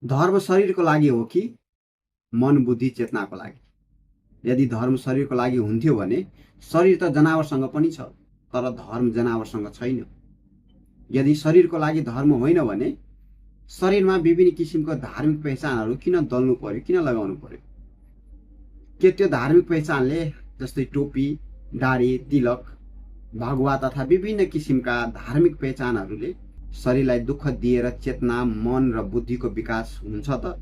धर्म शरीरको लागि हो कि मन बुद्धि चेतनाको लागि? यदि धर्म शरीरको लागि हुन्थ्यो भने शरीर त जनावरसँग पनि छ, तर धर्म जनावरसँग छैन। यदि शरीरको लागि धर्म होइन भने शरीरमा विभिन्न किसिमको धार्मिक पहिचानहरू किन दल्नु पर्यो, किन लगाउनु पर्यो? के त्यो धार्मिक पहिचानले जस्तै टोपी, दाढी, तिलक, भगवा तथा विभिन्न किसिमका धार्मिक पहिचानहरूले शरीरलाई दुःख दिएर चेतना, मन र बुद्धिको विकास हुन्छ त?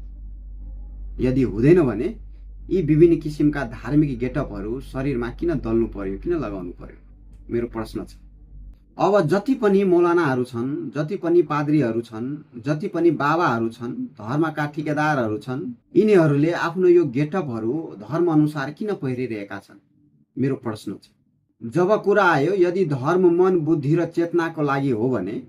यदि हुँदैन भने यी विभिन्न किसिमका धार्मिक गेटअपहरू शरीरमा किन दल्नु पर्यो, किन लगाउनु पर्यो? मेरो प्रश्न छ। अब जति पनि मौलानाहरू छन्, जति पनि पाद्रीहरू छन्, जति पनि बाबाहरू छन्, धर्मका ठेकेदारहरू छन्, यिनीहरूले आफ्नो यो गेटअपहरू धर्म अनुसार किन पहिरिरहेका छन्? मेरो प्रश्न छ। जब कुरा आयो यदि धर्म मन बुद्धि र चेतनाको लागि हो भने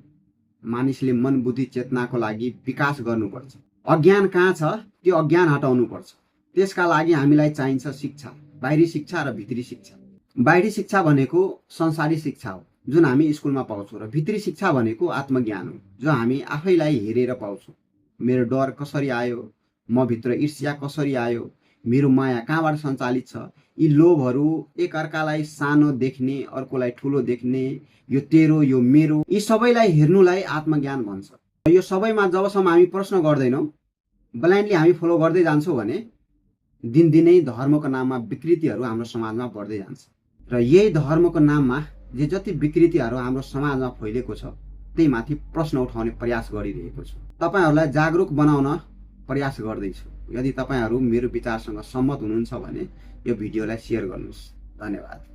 मानिसले मन बुद्धि चेतनाको लागि विकास गर्नुपर्छ। अज्ञान कहाँ छ त्यो अज्ञान हटाउनुपर्छ। त्यसका लागि हामीलाई चाहिन्छ शिक्षा, बाहिरी शिक्षा र भित्री शिक्षा। बाहिरी शिक्षा भनेको संसारी शिक्षा हो जुन हामी स्कुलमा पाउँछौँ, र भित्री शिक्षा भनेको आत्मज्ञान हो जो हामी आफैलाई हेरेर पाउँछौँ। मेरो डर कसरी आयो, म भित्र ईर्ष्या कसरी आयो, मेरो माया कहाँबाट सञ्चालित छ, यी लोभहरू, एक अर्कालाई सानो देख्ने, अर्कोलाई ठुलो देख्ने, यो तेरो यो मेरो, यी सबैलाई हेर्नुलाई आत्मज्ञान भन्छ। यो सबैमा जबसम्म हामी प्रश्न गर्दैनौँ, ब्लाइन्डली हामी फलो गर्दै जान्छौँ भने दिनदिनै धर्मको नाममा विकृतिहरू हाम्रो समाजमा बढ्दै जान्छ। र यही धर्मको नाममा जे जति विकृतिहरू हाम्रो समाजमा फैलेको छ त्यही माथि प्रश्न उठाउने प्रयास गरिरहेको छु। तपाईहरूलाई जागरुक बनाउन प्रयास गर्दैछु। यदि तपाईहरू मेरो विचारसँग सहमत हुनुहुन्छ भने यो भिडियोलाई शेयर गर्नुहोस्। धन्यवाद।